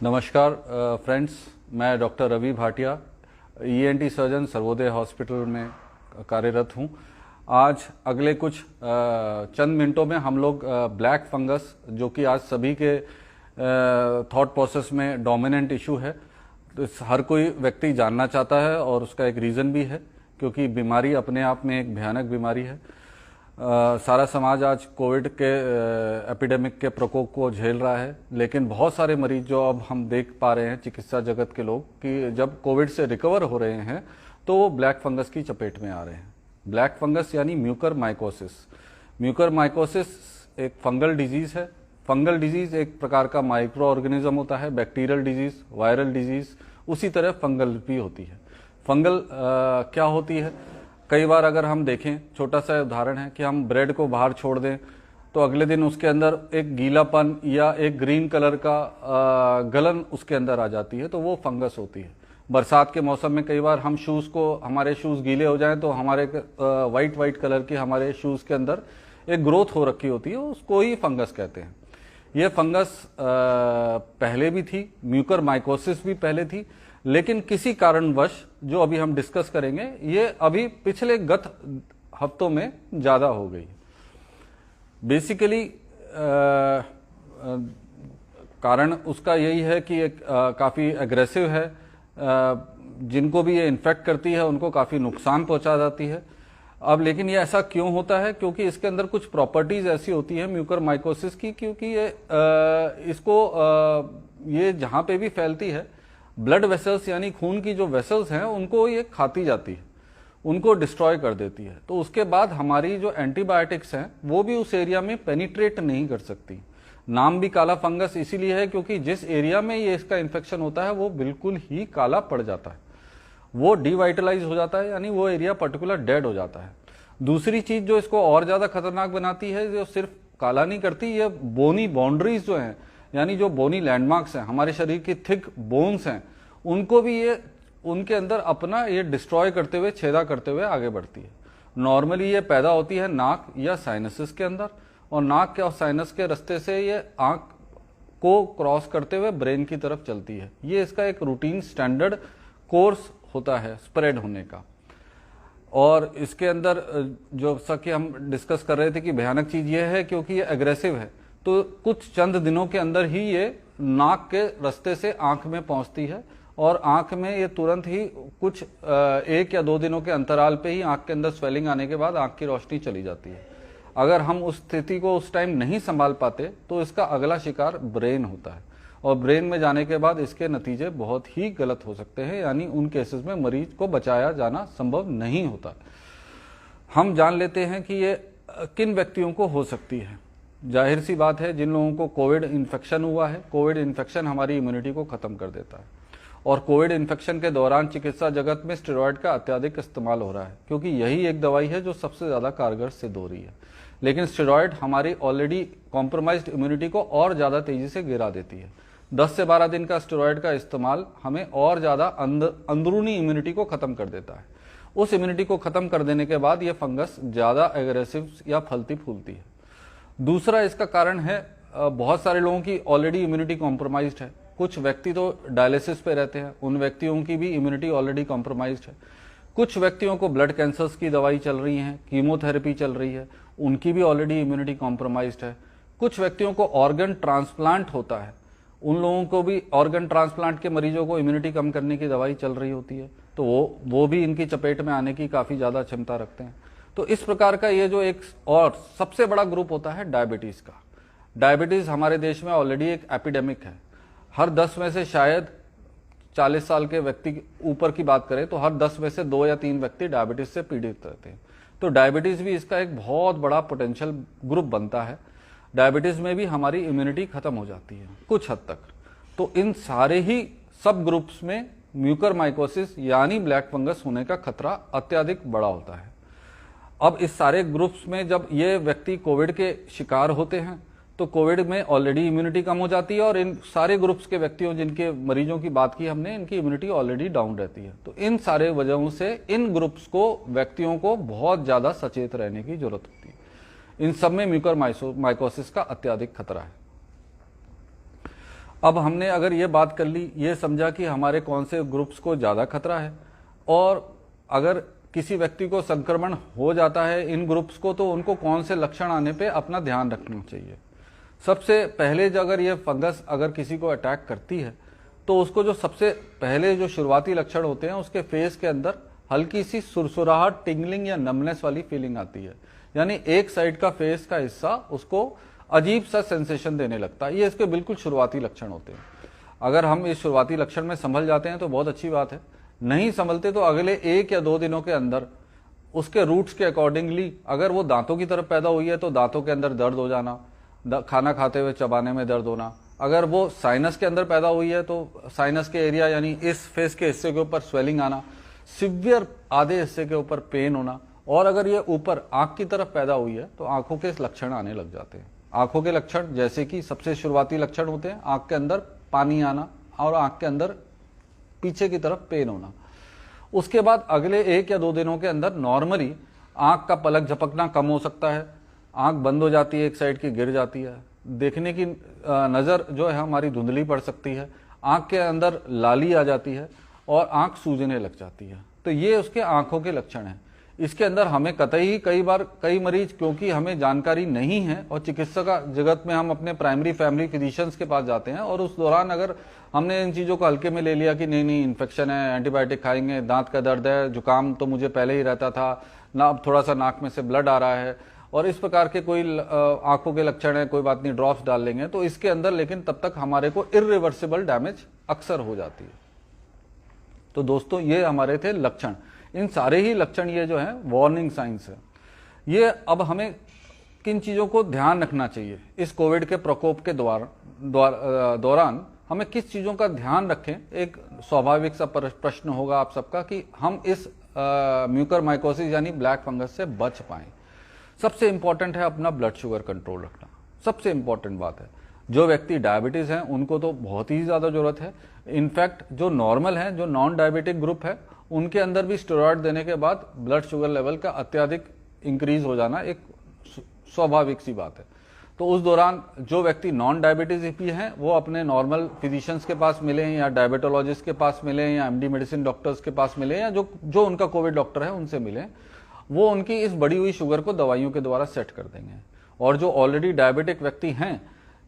नमस्कार फ्रेंड्स, मैं doctor Ravi Bhatia, ENT surgeon Sarvodaya hospital में कार्यरत हूं। आज अगले कुछ चंद मिनटों में हम लोग ब्लैक फंगस, जो कि आज सभी के थॉट प्रोसेस में डोमिनेंट इशू है, तो हर कोई व्यक्ति जानना चाहता है और उसका एक रीज़न भी है, क्योंकि बीमारी अपने आप में एक भयानक बीमारी है। सारा समाज आज कोविड के एपिडेमिक के प्रकोप को झेल रहा है, लेकिन बहुत सारे मरीज जो अब हम देख पा रहे हैं, चिकित्सा जगत के लोग, कि जब कोविड से रिकवर हो रहे हैं तो वो ब्लैक फंगस की चपेट में आ रहे हैं। ब्लैक फंगस यानी म्यूकर माइकोसिस। म्यूकर माइकोसिस एक फंगल डिजीज है। फंगल डिजीज एक प्रकार का माइक्रो ऑर्गेनिज्म होता है, बैक्टीरियल डिजीज, वायरल डिजीज, उसी तरह फंगल भी होती है। फंगल क्या होती है? कई बार अगर हम देखें, छोटा सा उदाहरण है कि हम ब्रेड को बाहर छोड़ दें तो अगले दिन उसके अंदर एक गीलापन या एक ग्रीन कलर का गलन उसके अंदर आ जाती है, तो वो फंगस होती है। बरसात के मौसम में कई बार हम शूज़ को, हमारे शूज़ गीले हो जाएं तो हमारे वाइट कलर की हमारे शूज़ के अंदर एक ग्रोथ हो रखी होती है, उसको ही फंगस कहते हैं। ये फंगस पहले भी थी, म्यूकर माइकोसिस भी पहले थी, लेकिन किसी कारणवश, जो अभी हम डिस्कस करेंगे, ये अभी पिछले गत हफ्तों में ज़्यादा हो गई। बेसिकली कारण उसका यही है कि काफ़ी एग्रेसिव है। जिनको भी ये इन्फेक्ट करती है उनको काफ़ी नुकसान पहुंचा जाती है। अब लेकिन ये ऐसा क्यों होता है? क्योंकि इसके अंदर कुछ प्रॉपर्टीज ऐसी होती है म्यूकर माइकोसिस की, क्योंकि ये जहाँ पे भी फैलती है, ब्लड वेसल्स यानी खून की जो वेसल्स हैं उनको ये खाती जाती है, उनको डिस्ट्रॉय कर देती है। तो उसके बाद हमारी जो एंटीबायोटिक्स हैं वो भी उस एरिया में पेनिट्रेट नहीं कर सकती। नाम भी काला फंगस इसीलिए है क्योंकि जिस एरिया में ये इसका इन्फेक्शन होता है वो बिल्कुल ही काला पड़ जाता है, वो डिवाइटलाइज हो जाता है, यानी वो एरिया पर्टिकुलर डेड हो जाता है। दूसरी चीज जो इसको और ज्यादा खतरनाक बनाती है, जो सिर्फ काला नहीं करती, ये बोनी बाउंड्रीज जो हैं, यानी जो बोनी लैंडमार्क्स हैं, हमारे शरीर की थिक बोन्स हैं, उनको भी ये उनके अंदर अपना ये डिस्ट्रॉय करते हुए, छेदा करते हुए आगे बढ़ती है। नॉर्मली ये पैदा होती है नाक या साइनसिस के अंदर, और नाक और साइनस के रास्ते से ये आंख को क्रॉस करते हुए ब्रेन की तरफ चलती है। ये इसका एक रूटीन स्टैंडर्ड कोर्स होता है स्प्रेड होने का। और इसके अंदर जो सा कि हम डिस्कस कर रहे थे कि भयानक चीज ये है, क्योंकि ये एग्रेसिव है, तो कुछ चंद दिनों के अंदर ही ये नाक के रास्ते से आंख में पहुंचती है, और आंख में ये तुरंत ही कुछ 1 या 2 दिनों के अंतराल पे ही आंख के अंदर स्वेलिंग आने के बाद आंख की रोशनी चली जाती है। अगर हम उस स्थिति को उस टाइम नहीं संभाल पाते तो इसका अगला शिकार ब्रेन होता है, और ब्रेन में जाने के बाद इसके नतीजे बहुत ही गलत हो सकते हैं, यानी उन केसेस में मरीज को बचाया जाना संभव नहीं होता। हम जान लेते हैं कि ये किन व्यक्तियों को हो सकती है। जाहिर सी बात है, जिन लोगों को कोविड इन्फेक्शन हुआ है, कोविड इन्फेक्शन हमारी इम्यूनिटी को खत्म कर देता है, और कोविड इन्फेक्शन के दौरान चिकित्सा जगत में स्टेरॉयड का अत्यधिक इस्तेमाल हो रहा है, क्योंकि यही एक दवाई है जो सबसे ज़्यादा कारगर सिद्ध हो रही है। लेकिन स्टेरॉयड हमारी ऑलरेडी कॉम्प्रोमाइज्ड इम्यूनिटी को और ज़्यादा तेज़ी से गिरा देती है। 10 से 12 दिन का स्टेरॉयड का इस्तेमाल हमें और ज़्यादा अंदरूनी इम्यूनिटी को ख़त्म कर देता है। उस इम्यूनिटी को ख़त्म कर देने के बाद ये फंगस ज़्यादा एग्रेसिव या फलती फूलती है। दूसरा इसका कारण है, बहुत सारे लोगों की ऑलरेडी इम्यूनिटी कॉम्प्रोमाइज्ड है। कुछ व्यक्ति तो डायलिसिस पे रहते हैं, उन व्यक्तियों की भी इम्यूनिटी ऑलरेडी कॉम्प्रोमाइज्ड है। कुछ व्यक्तियों को ब्लड कैंसर्स की दवाई चल रही है, कीमोथेरेपी चल रही है, उनकी भी ऑलरेडी इम्यूनिटी कॉम्प्रोमाइज्ड है। कुछ व्यक्तियों को ऑर्गन ट्रांसप्लांट होता है, उन लोगों को भी, ऑर्गन ट्रांसप्लांट के मरीजों को इम्यूनिटी कम करने की दवाई चल रही होती है, तो वो भी इनकी चपेट में आने की काफ़ी ज़्यादा क्षमता रखते हैं। तो इस प्रकार का ये जो एक और सबसे बड़ा ग्रुप होता है डायबिटीज़ का। डायबिटीज़ हमारे देश में ऑलरेडी एक एपिडेमिक है। हर 10 में से शायद 40 साल के व्यक्ति ऊपर की बात करें तो हर 10 में से 2 या 3 व्यक्ति डायबिटीज़ से पीड़ित रहते हैं। तो डायबिटीज़ भी इसका एक बहुत बड़ा पोटेंशियल ग्रुप बनता है। डायबिटीज़ में भी हमारी इम्यूनिटी खत्म हो जाती है कुछ हद तक। तो इन सारे ही सब ग्रुप्स में म्यूकर माइकोसिस यानी ब्लैक फंगस होने का खतरा अत्यधिक बड़ा होता है। अब इस सारे ग्रुप्स में जब ये व्यक्ति कोविड के शिकार होते हैं तो कोविड में ऑलरेडी इम्यूनिटी कम हो जाती है, और इन सारे ग्रुप्स के व्यक्तियों, जिनके मरीजों की बात की हमने, इनकी इम्यूनिटी ऑलरेडी डाउन रहती है। तो इन सारे वजहों से इन ग्रुप्स को, व्यक्तियों को बहुत ज़्यादा सचेत रहने की जरूरत होती है। इन सब में म्यूकर माइकोसिस का अत्यधिक खतरा है। अब हमने अगर ये बात कर ली, ये समझा कि हमारे कौन से ग्रुप्स को ज़्यादा खतरा है, और अगर किसी व्यक्ति को संक्रमण हो जाता है इन ग्रुप्स को, तो उनको कौन से लक्षण आने पे अपना ध्यान रखना चाहिए। सबसे पहले अगर ये फंगस अगर किसी को अटैक करती है तो उसको जो सबसे पहले जो शुरुआती लक्षण होते हैं, उसके फेस के अंदर हल्की सी सुरसुराहट, टिंगलिंग या नमनेस वाली फीलिंग आती है, यानी एक साइड का फेस का हिस्सा उसको अजीब सा सेंसेशन देने लगता है। ये इसके बिल्कुल शुरुआती लक्षण होते हैं। अगर हम इस शुरुआती लक्षण में संभल जाते हैं तो बहुत अच्छी बात है, नहीं संभलते तो अगले 1 या 2 दिनों के अंदर उसके रूट्स के अकॉर्डिंगली, अगर वो दांतों की तरफ पैदा हुई है तो दांतों के अंदर दर्द हो जाना, खाना खाते हुए चबाने में दर्द होना। अगर वो साइनस के अंदर पैदा हुई है तो साइनस के एरिया यानी इस फेस के हिस्से के ऊपर स्वेलिंग आना, सिवियर आधे हिस्से के ऊपर पेन होना, और अगर ये ऊपर आंख की तरफ पैदा हुई है तो आंखों के लक्षण आने लग जाते हैं। आंखों के लक्षण जैसे कि सबसे शुरुआती लक्षण होते हैं आंख के अंदर पानी आना और आंख के अंदर पीछे की तरफ पेन होना। उसके बाद अगले 1 या 2 दिनों के अंदर नॉर्मली आंख का पलक झपकना कम हो सकता है, आंख बंद हो जाती है, एक साइड की गिर जाती है, देखने की नज़र जो है हमारी धुंधली पड़ सकती है, आंख के अंदर लाली आ जाती है और आंख सूजने लग जाती है। तो ये उसके आंखों के लक्षण हैं। इसके अंदर हमें कतई कई मरीज, क्योंकि हमें जानकारी नहीं है और चिकित्सा जगत में हम अपने प्राइमरी फैमिली फिजिशियंस के पास जाते हैं, और उस दौरान अगर हमने इन चीज़ों को हल्के में ले लिया कि नहीं इन्फेक्शन है, एंटीबायोटिक खाएंगे, दांत का दर्द है, जुकाम तो मुझे पहले ही रहता था ना, अब थोड़ा सा नाक में से ब्लड आ रहा है और इस प्रकार के कोई आंखों के लक्षण है, कोई बात नहीं ड्रॉप्स डाल लेंगे, तो इसके अंदर लेकिन तब तक हमारे को इरिवर्सिबल डैमेज अक्सर हो जाती है। तो दोस्तों ये हमारे थे लक्षण। इन सारे ही लक्षण ये जो है वार्निंग साइंस है। ये अब हमें किन चीज़ों को ध्यान रखना चाहिए इस कोविड के प्रकोप के दौरान हमें किस चीज़ों का ध्यान रखें, एक स्वाभाविक सा प्रश्न होगा आप सबका कि हम इस म्यूकरमाइकोसिस यानी ब्लैक फंगस से बच पाएं। सबसे इंपॉर्टेंट है अपना ब्लड शुगर कंट्रोल रखना, सबसे इंपॉर्टेंट बात है। जो व्यक्ति डायबिटीज हैं उनको तो बहुत ही ज़्यादा जरूरत है। इनफैक्ट जो नॉर्मल है, जो नॉन डायबिटिक ग्रुप है, उनके अंदर भी स्टेरॉइड देने के बाद ब्लड शुगर लेवल का अत्यधिक इंक्रीज हो जाना एक स्वाभाविक सी बात है। तो उस दौरान जो व्यक्ति नॉन डायबिटीज भी हैं वो अपने नॉर्मल फिजिशियंस के पास मिलें या डायबिटोलॉजिस्ट के पास मिलें या एमडी मेडिसिन डॉक्टर्स के पास मिलें या जो उनका कोविड डॉक्टर है उनसे मिलें, वो उनकी इस बढ़ी हुई शुगर को दवाइयों के द्वारा सेट कर देंगे। और जो ऑलरेडी डायबिटिक व्यक्ति हैं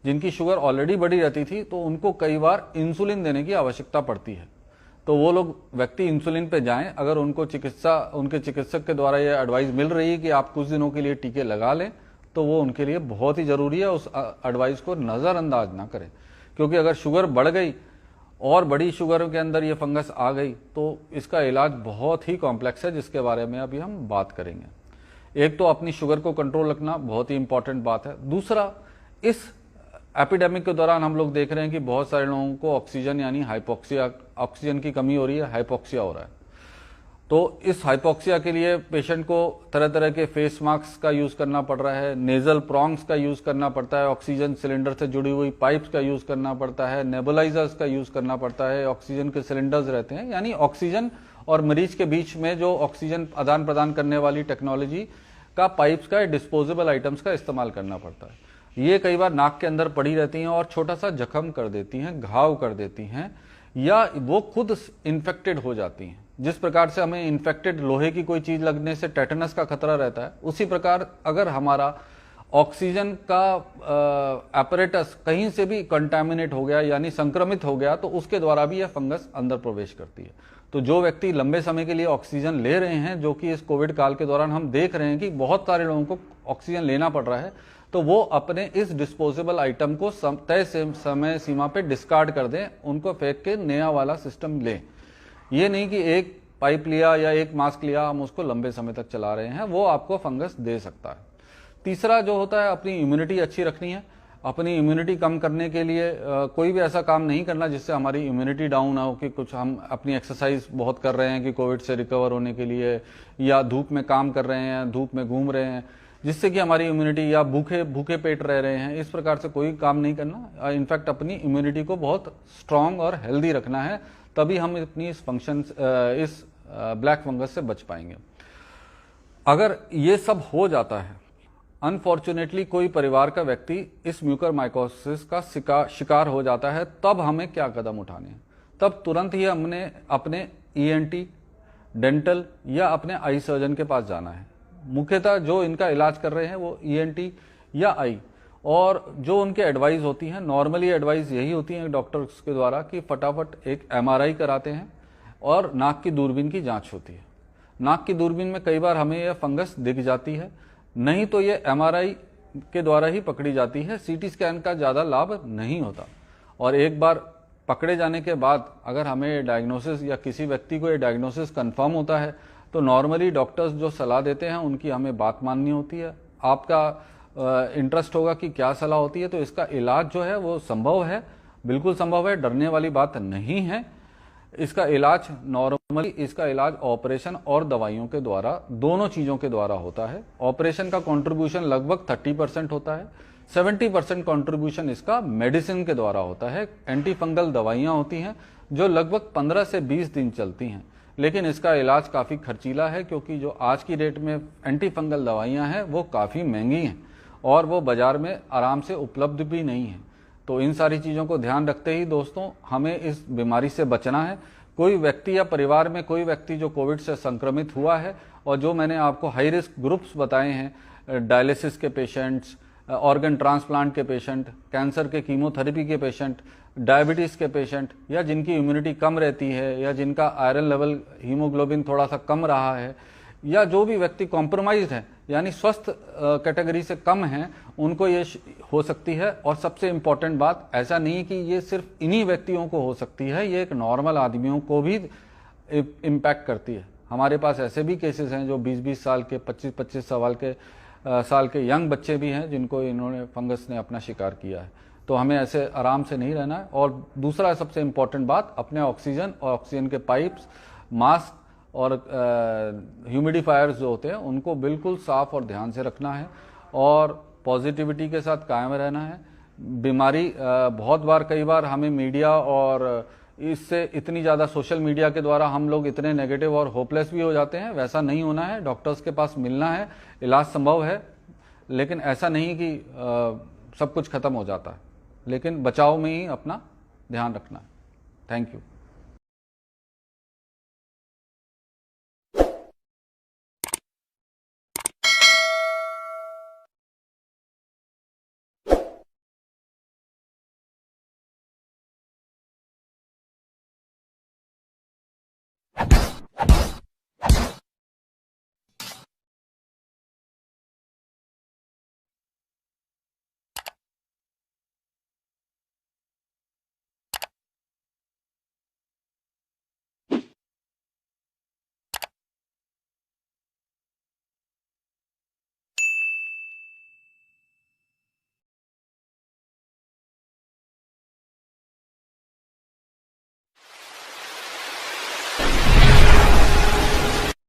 जिनकी शुगर ऑलरेडी बढ़ी रहती थी, तो उनको कई बार इंसुलिन देने की आवश्यकता पड़ती है, तो वो लोग व्यक्ति इंसुलिन पे जाएं। अगर उनको उनके चिकित्सक के द्वारा ये एडवाइस मिल रही है कि आप कुछ दिनों के लिए टीके लगा लें, तो वो उनके लिए बहुत ही जरूरी है। उस एडवाइस को नज़रअंदाज ना करें, क्योंकि अगर शुगर बढ़ गई और बड़ी शुगर के अंदर ये फंगस आ गई तो इसका इलाज बहुत ही कॉम्प्लेक्स है, जिसके बारे में अभी हम बात करेंगे। एक तो अपनी शुगर को कंट्रोल रखना बहुत ही इंपॉर्टेंट बात है। दूसरा, इस एपिडेमिक के दौरान हम लोग देख रहे हैं कि बहुत सारे लोगों को ऑक्सीजन यानी हाइपोक्सिया, ऑक्सीजन की कमी हो रही है, हाइपोक्सिया हो रहा है। तो इस हाइपोक्सिया के लिए पेशेंट को तरह तरह के फेस मास्क का यूज करना पड़ रहा है, नेजल प्रॉन्ग्स का यूज करना पड़ता है, ऑक्सीजन सिलेंडर से जुड़ी हुई पाइप्स का यूज करना पड़ता है, नेबुलाइजर्स का यूज करना पड़ता है, ऑक्सीजन के सिलेंडर्स रहते हैं, यानी ऑक्सीजन और मरीज के बीच में जो ऑक्सीजन आदान प्रदान करने वाली टेक्नोलॉजी का पाइप्स का, डिस्पोजेबल आइटम्स का इस्तेमाल करना पड़ता है। ये कई बार नाक के अंदर पड़ी रहती हैं और छोटा सा जख्म कर देती हैं, घाव कर देती हैं, या वो खुद इन्फेक्टेड हो जाती हैं। जिस प्रकार से हमें इन्फेक्टेड लोहे की कोई चीज लगने से टेटनस का खतरा रहता है, उसी प्रकार अगर हमारा ऑक्सीजन का एपरेटस कहीं से भी कंटामिनेट हो गया यानी संक्रमित हो गया, तो उसके द्वारा भी यह फंगस अंदर प्रवेश करती है। तो जो व्यक्ति लंबे समय के लिए ऑक्सीजन ले रहे हैं, जो कि इस कोविड काल के दौरान हम देख रहे हैं कि बहुत सारे लोगों को ऑक्सीजन लेना पड़ रहा है, तो वो अपने इस डिस्पोजेबल आइटम को तय समय सीमा पे डिस्कार्ड कर दें, उनको फेंक के नया वाला सिस्टम लें। ये नहीं कि एक पाइप लिया या एक मास्क लिया हम उसको लंबे समय तक चला रहे हैं, वो आपको फंगस दे सकता है। तीसरा जो होता है, अपनी इम्यूनिटी अच्छी रखनी है। अपनी इम्यूनिटी कम करने के लिए कोई भी ऐसा काम नहीं करना जिससे हमारी इम्यूनिटी डाउन ना हो, कि कुछ हम अपनी एक्सरसाइज बहुत कर रहे हैं कि कोविड से रिकवर होने के लिए, या धूप में काम कर रहे हैं, धूप में घूम रहे हैं जिससे कि हमारी इम्यूनिटी, या भूखे पेट रह रहे हैं, इस प्रकार से कोई काम नहीं करना। इनफैक्ट अपनी इम्यूनिटी को बहुत स्ट्रांग और हेल्दी रखना है, तभी हम अपनी इस ब्लैक फंगस से बच पाएंगे। अगर ये सब हो जाता है अनफॉर्चुनेटली कोई परिवार का व्यक्ति इस म्यूकरमाइकोसिस का शिकार हो जाता है, तब हमें क्या कदम उठाने हैं? तब तुरंत ही हमने अपने ईएनटी, डेंटल या अपने आई सर्जन के पास जाना है। मुख्यतः जो इनका इलाज कर रहे हैं वो ईएनटी या आई, और जो उनके एडवाइस होती है, नॉर्मली एडवाइस यही होती है डॉक्टर्स के द्वारा कि फटाफट एक एमआरआई कराते हैं और नाक की दूरबीन की जांच होती है। नाक की दूरबीन में कई बार हमें यह फंगस दिख जाती है, नहीं तो ये एमआरआई के द्वारा ही पकड़ी जाती है। सीटी स्कैन का ज़्यादा लाभ नहीं होता, और एक बार पकड़े जाने के बाद अगर हमें डायग्नोसिस या किसी व्यक्ति को ये डायग्नोसिस कंफर्म होता है तो नॉर्मली डॉक्टर्स जो सलाह देते हैं उनकी हमें बात माननी होती है। आपका इंटरेस्ट होगा कि क्या सलाह होती है, तो इसका इलाज जो है वो संभव है, बिल्कुल संभव है, डरने वाली बात नहीं है। इसका इलाज नॉर्मली इसका इलाज ऑपरेशन और दवाइयों के द्वारा, दोनों चीज़ों के द्वारा होता है। ऑपरेशन का कंट्रीब्यूशन लगभग 30% होता है, 70% कंट्रीब्यूशन इसका मेडिसिन के द्वारा होता है। एंटी फंगल दवाइयाँ होती हैं जो लगभग 15 से 20 दिन चलती हैं, लेकिन इसका इलाज काफ़ी खर्चीला है, क्योंकि जो आज की डेट में एंटी फंगल दवाइयाँ हैं वो काफ़ी महंगी हैं और वो बाज़ार में आराम से उपलब्ध भी नहीं है। तो इन सारी चीज़ों को ध्यान रखते ही दोस्तों हमें इस बीमारी से बचना है। कोई व्यक्ति या परिवार में कोई व्यक्ति जो कोविड से संक्रमित हुआ है, और जो मैंने आपको हाई रिस्क ग्रुप्स बताए हैं, डायलिसिस के पेशेंट्स, ऑर्गन ट्रांसप्लांट के पेशेंट, कैंसर के कीमोथेरेपी के पेशेंट, डायबिटीज़ के पेशेंट, या जिनकी इम्यूनिटी कम रहती है, या जिनका आयरन लेवल, हीमोग्लोबिन थोड़ा सा कम रहा है, या जो भी व्यक्ति कॉम्प्रोमाइज्ड है यानी स्वस्थ कैटेगरी से कम हैं, उनको ये हो सकती है। और सबसे इम्पॉर्टेंट बात, ऐसा नहीं कि ये सिर्फ इन्हीं व्यक्तियों को हो सकती है, ये एक नॉर्मल आदमियों को भी इम्पैक्ट करती है। हमारे पास ऐसे भी केसेस हैं जो 20-20 साल के, 25-25 साल के यंग बच्चे भी हैं जिनको इन्होंने फंगस ने अपना शिकार किया है। तो हमें ऐसे आराम से नहीं रहना है। और दूसरा सबसे इम्पॉर्टेंट बात, अपने ऑक्सीजन और ऑक्सीजन के पाइप्स, मास्क और ह्यूमिडिफायर्स जो होते हैं उनको बिल्कुल साफ और ध्यान से रखना है, और पॉजिटिविटी के साथ कायम रहना है। बीमारी बहुत बार, कई बार हमें मीडिया और इससे इतनी ज़्यादा सोशल मीडिया के द्वारा हम लोग इतने नेगेटिव और होपलेस भी हो जाते हैं। वैसा नहीं होना है, डॉक्टर्स के पास मिलना है, इलाज संभव है, लेकिन ऐसा नहीं कि सब कुछ खत्म हो जाता है, लेकिन बचाव में ही अपना ध्यान रखना है। Thank you.